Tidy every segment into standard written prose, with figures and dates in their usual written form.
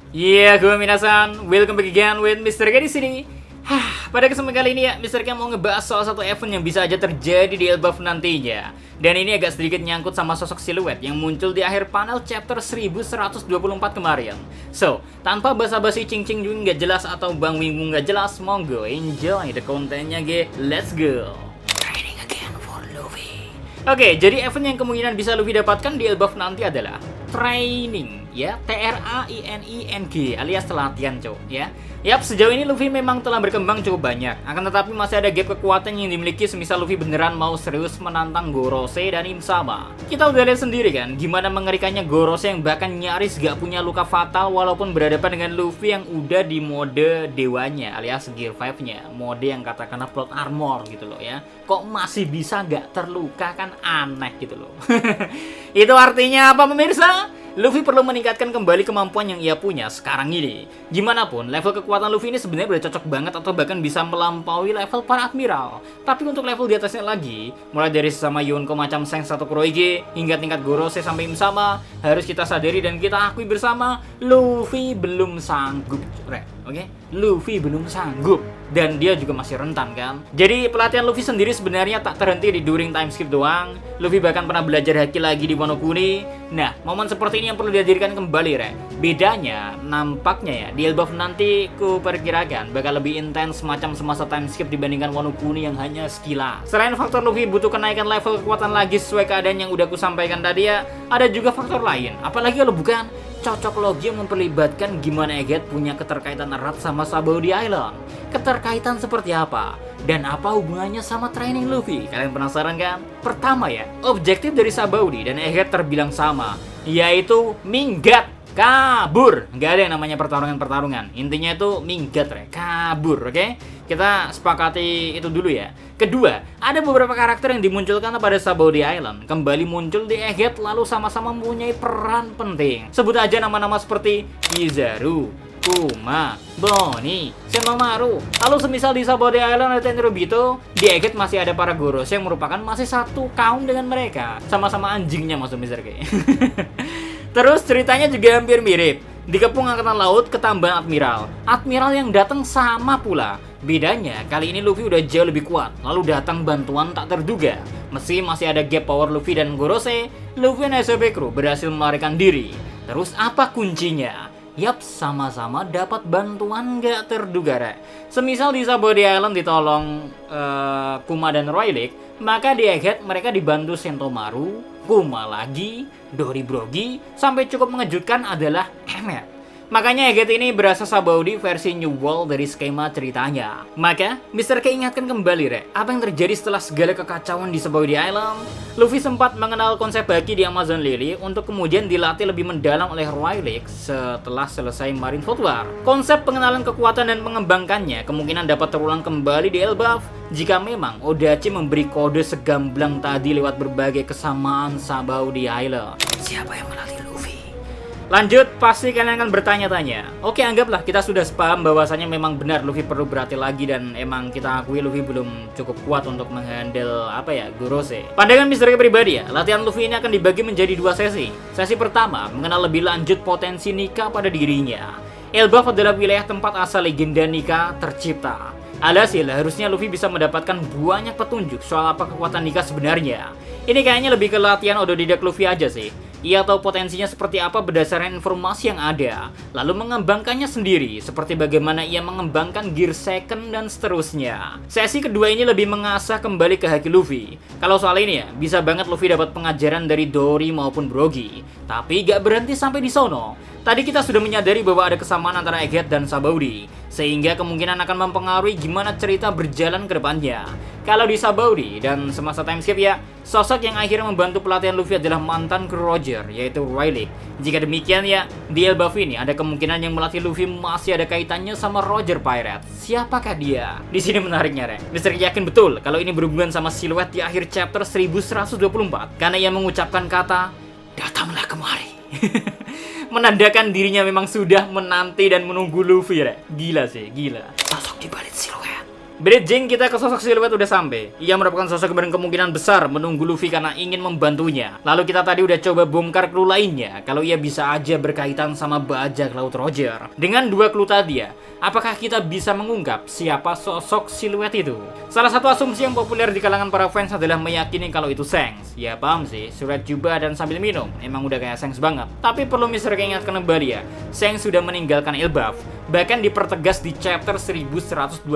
Gue Minasan, welcome back again with Mr. K di sini. Pada kesempatan kali ini ya, Mr. K mau ngebahas salah satu event yang bisa aja terjadi di Elbaf nantinya. Dan ini agak sedikit nyangkut sama sosok siluet yang muncul di akhir panel chapter 1124 kemarin. So, tanpa basa-basi cing-cing juga nggak jelas atau bang wingung nggak jelas, monggo enjoy the kontennya, let's go. Training again for Luffy. Oke, jadi event yang kemungkinan bisa Luffy dapatkan di Elbaf nanti adalah training, ya, TRAINING alias latihan, ya. Yap, sejauh ini Luffy memang telah berkembang cukup banyak. Akan tetapi masih ada gap kekuatan yang dimiliki semisal Luffy beneran mau serius menantang Gorosei dan Im-sama. Kita udah lihat sendiri kan, gimana mengerikannya Gorosei yang bahkan nyaris gak punya luka fatal walaupun berhadapan dengan Luffy yang udah di mode dewanya alias Gear 5-nya. Mode yang katakanlah plot armor gitu loh ya. Kok masih bisa gak terluka, kan aneh gitu loh. Itu artinya apa pemirsa? Luffy perlu meningkatkan kembali kemampuan yang ia punya sekarang ini. Gimana pun, level kekuatan Luffy ini sebenarnya udah cocok banget atau bahkan bisa melampaui level para admiral. Tapi untuk level di atasnya lagi, mulai dari sesama Yonko macam Shanks atau Kurohige, hingga tingkat Gorosei sampai Im-sama, harus kita sadari dan kita akui bersama, Luffy belum sanggup, oke? Luffy belum sanggup. Dan dia juga masih rentan kan. Jadi pelatihan Luffy sendiri sebenarnya tak terhenti di during time skip doang. Luffy bahkan pernah belajar haki lagi di Wano Kuni. Nah, momen seperti ini yang perlu dihadirkan kembali, Bedanya, nampaknya ya, di Elbaf nanti ku perkirakan bakal lebih intens macam semasa time skip dibandingkan Wano Kuni yang hanya sekilas. Selain faktor Luffy butuh kenaikan level kekuatan lagi sesuai keadaan yang udah ku sampaikan tadi ya, ada juga faktor lain. Apalagi kalau bukan cocok logi yang memperlibatkan gimana Egghead punya keterkaitan erat sama Sabaody Island. Keterkaitan seperti apa? Dan apa hubungannya sama training Luffy? Kalian penasaran kan? Pertama ya, objektif dari Sabaody dan Egghead terbilang sama, yaitu minggat, kabur. Nggak ada yang namanya pertarungan-pertarungan. Intinya itu minggat, kabur, oke? Kita sepakati itu dulu ya. Kedua, ada beberapa karakter yang dimunculkan pada Sabaody Island kembali muncul di Egghead lalu sama-sama mempunyai peran penting. Sebut aja nama-nama seperti Kizaru, Kuma, Bonnie, Sentomaru. Lalu semisal di Sabaody Island ada Tenryubito, di Egghead masih ada para Gorosei yang merupakan masih satu kaum dengan mereka. Sama-sama anjingnya maksud Mr. K. Terus ceritanya juga hampir mirip. Dikepung angkatan laut ke tambahan admiral. Admiral yang datang sama pula. Bedanya, kali ini Luffy udah jauh lebih kuat. Lalu datang bantuan tak terduga. Meski masih ada gap power Luffy dan Gorosei, Luffy dan SOP Crew berhasil melarikan diri. Terus apa kuncinya? Yap, sama-sama dapat bantuan gak terduga, Semisal di Sabaody Island ditolong Kuma dan Rayleigh, maka di Egghead mereka dibantu Sentomaru, Kuma lagi, Dory Brogy, sampai cukup mengejutkan adalah Emmet. Makanya Egghead ini berasa Sabaody versi New World dari skema ceritanya. Maka, Mr. K ingatkan kembali, apa yang terjadi setelah segala kekacauan di Sabaody Island? Luffy sempat mengenal konsep Haki di Amazon Lily untuk kemudian dilatih lebih mendalam oleh Rayleigh setelah selesai Marineford War. Konsep pengenalan kekuatan dan mengembangkannya kemungkinan dapat terulang kembali di Elbaf jika memang Odachi memberi kode segamblang tadi lewat berbagai kesamaan Sabaody Island. Siapa yang melatih Luffy? Lanjut, pasti kalian akan bertanya-tanya. Oke, anggaplah kita sudah sepaham bahwasanya memang benar Luffy perlu berlatih lagi dan emang kita akui Luffy belum cukup kuat untuk menghandle Gorosei. Pandangan Mr. K pribadi ya, latihan Luffy ini akan dibagi menjadi dua sesi. Sesi pertama, mengenal lebih lanjut potensi Nika pada dirinya. Elbaf adalah wilayah tempat asal legenda Nika tercipta. Alhasil, harusnya Luffy bisa mendapatkan banyak petunjuk soal apa kekuatan Nika sebenarnya. Ini kayaknya lebih ke latihan otodidak Luffy aja sih. Ia tahu potensinya seperti apa berdasarkan informasi yang ada, lalu mengembangkannya sendiri, seperti bagaimana ia mengembangkan Gear Second dan seterusnya. Sesi kedua ini lebih mengasah kembali ke haki Luffy. Kalau soal ini ya, bisa banget Luffy dapat pengajaran dari Dory maupun Brogy. Tapi gak berhenti sampai di sono. Tadi kita sudah menyadari bahwa ada kesamaan antara Egghead dan Sabaody, sehingga kemungkinan akan mempengaruhi gimana cerita berjalan ke depannya. Kalau di Sabaody dan semasa time skip ya, sosok yang akhirnya membantu pelatihan Luffy adalah mantan kru Roger, yaitu Rayleigh. Jika demikian ya, di Elbaf ini ada kemungkinan yang melatih Luffy masih ada kaitannya sama Roger Pirate. Siapakah dia? Di sini menariknya, Mr. yakin betul kalau ini berhubungan sama siluet di akhir chapter 1124, karena ia mengucapkan kata, "Datanglah kemari." Menandakan dirinya memang sudah menanti dan menunggu Luffy, Gila sih, gila. Sosok di balik siluet Bridging kita ke sosok siluet udah sampai. Ia merupakan sosok yang berkemungkinan besar menunggu Luffy karena ingin membantunya. Lalu kita tadi udah coba bongkar clue lainnya, kalau ia bisa aja berkaitan sama bajak laut Roger. Dengan 2 clue tadi ya, apakah kita bisa mengungkap siapa sosok siluet itu? Salah satu asumsi yang populer di kalangan para fans adalah meyakini kalau itu Shanks. Ya paham sih, surat jubah dan sambil minum, emang udah kayak Shanks banget. Tapi perlu Mr. K ingatkan kembali ya, Shanks sudah meninggalkan Elbaf. Bahkan dipertegas di chapter 1120,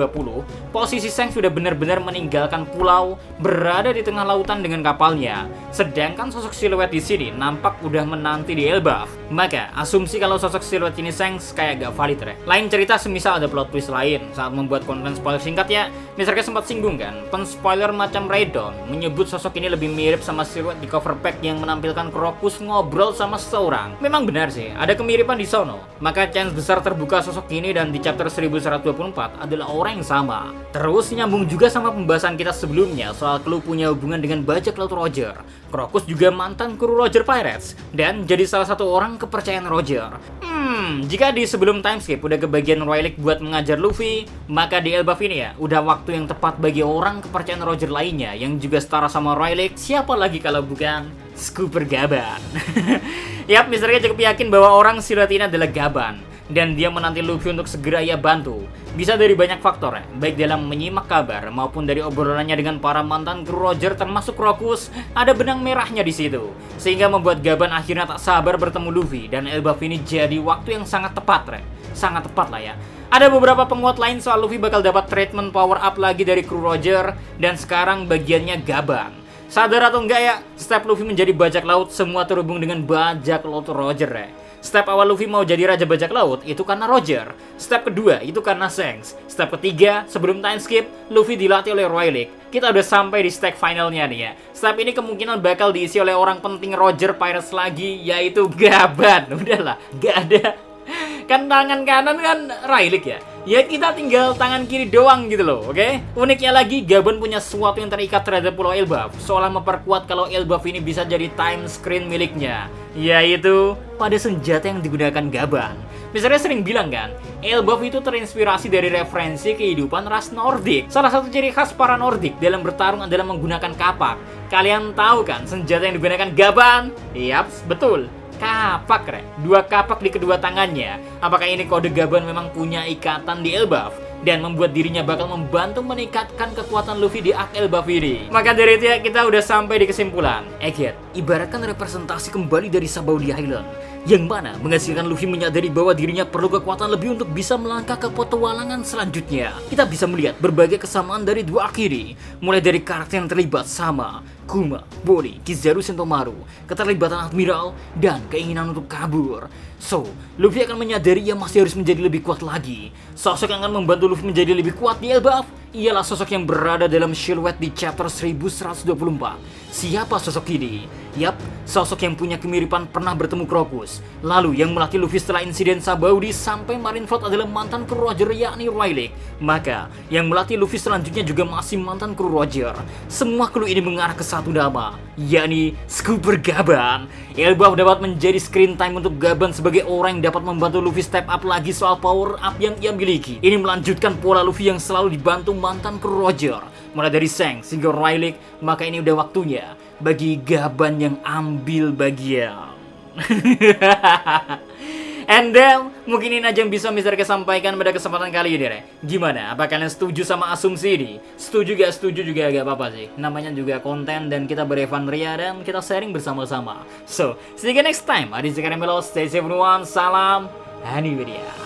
posisi Shanks sudah benar-benar meninggalkan pulau, berada di tengah lautan dengan kapalnya. Sedangkan sosok siluet di sini nampak udah menanti di Elbaf. Maka asumsi kalau sosok siluet ini Shanks kayak gak valid ya. Lain cerita semisal ada plot twist lain. Saat membuat konten spoiler singkat ya, Mr. K sempat singgung kan, pen-spoiler macam Raidon menyebut sosok ini lebih mirip sama siluet di cover pack yang menampilkan Crocus ngobrol sama seseorang. Memang benar sih, ada kemiripan di sono. Maka chance besar terbuka sosok ini dan di chapter 1124 adalah orang yang sama. Terus nyambung juga sama pembahasan kita sebelumnya soal clue punya hubungan dengan bajak laut Roger. Crocus juga mantan kru Roger Pirates dan jadi salah satu orang kepercayaan Roger. Jika di sebelum timeskip udah kebagian Rayleigh buat mengajar Luffy, maka di Elbaf ini ya udah waktu yang tepat bagi orang kepercayaan Roger lainnya yang juga setara sama Rayleigh. Siapa lagi kalau bukan Scooper Gaban? Yap, Mr. K cukup yakin bahwa orang siluet ini adalah Gaban dan dia menanti Luffy untuk segera ia bantu. Bisa dari banyak faktor ya, baik dalam menyimak kabar maupun dari obrolannya dengan para mantan kru Roger termasuk Crocus, ada benang merahnya di situ. Sehingga membuat Gaban akhirnya tak sabar bertemu Luffy dan Elbaf ini jadi waktu yang sangat tepat, sangat tepat lah ya. Ada beberapa penguat lain soal Luffy bakal dapat treatment power up lagi dari kru Roger dan sekarang bagiannya Gaban. Sadar atau enggak ya, step Luffy menjadi bajak laut semua terhubung dengan bajak laut Roger ya. Step awal Luffy mau jadi raja bajak laut itu karena Roger. Step kedua itu karena Shanks. Step ketiga sebelum time skip Luffy dilatih oleh Rayleigh. Kita udah sampai di step finalnya nih ya. Step ini kemungkinan bakal diisi oleh orang penting Roger Pirates lagi, yaitu Gaban. Udahlah, gak ada. Kan tangan kanan kan Rayleigh ya. Ya kita tinggal tangan kiri doang gitu loh, oke? Uniknya lagi, Gaban punya sesuatu yang terikat terhadap Pulau Elbaf, seolah memperkuat kalau Elbaf ini bisa jadi time screen miliknya, yaitu pada senjata yang digunakan Gaban. Misalnya sering bilang kan, Elbaf itu terinspirasi dari referensi kehidupan ras Nordik. Salah satu ciri khas para Nordik dalam bertarung adalah menggunakan kapak. Kalian tahu kan senjata yang digunakan Gaban? Yaps, betul. Kapak, 2 kapak di kedua tangannya. Apakah ini kode Gaban memang punya ikatan di Elbaf dan membuat dirinya bakal membantu meningkatkan kekuatan Luffy di arc Elbaf ini? Maka dari itu ya, kita udah sampai di kesimpulan. Egghead ibaratkan representasi kembali dari Sabaudi Island, yang mana menghasilkan Luffy menyadari bahwa dirinya perlu kekuatan lebih untuk bisa melangkah ke petualangan selanjutnya. Kita bisa melihat berbagai kesamaan dari 2 arc ini, mulai dari karakter yang terlibat sama Kuma, Bonnie, Kizaru Sentomaru, keterlibatan Admiral, dan keinginan untuk kabur. So, Luffy akan menyadari ia masih harus menjadi lebih kuat lagi. Sosok yang akan membantu Luffy menjadi lebih kuat di Elbaf ialah sosok yang berada dalam siluet di chapter 1124. Siapa sosok ini? Yap, sosok yang punya kemiripan pernah bertemu Crocus. Lalu yang melatih Luffy setelah insiden Sabaudi sampai Marineford adalah mantan kru Roger yakni Rayleigh. Maka, yang melatih Luffy selanjutnya juga masih mantan kru Roger. Semua clue ini mengarah ke satu nama, yakni Scooper Gaban. Elbaf dapat menjadi screen time untuk Gaban sebagai orang yang dapat membantu Luffy step up lagi soal power up yang ia miliki. Ini melanjutkan pola Luffy yang selalu dibantu mantan kru Roger, mulai dari Shanks hingga Rayleigh. Maka ini udah waktunya bagi Gaban yang ambil bagian. And then, mungkin ini aja yang bisa Mr. K sampaikan pada kesempatan kali ini, Gimana? Apa kalian setuju sama asumsi ini? Setuju gak setuju juga gak apa-apa sih. Namanya juga konten dan kita berevan ria dan kita sharing bersama-sama. So, see you next time. Adi Zakaria Melo, stay safe everyone. Salam Hanimedia.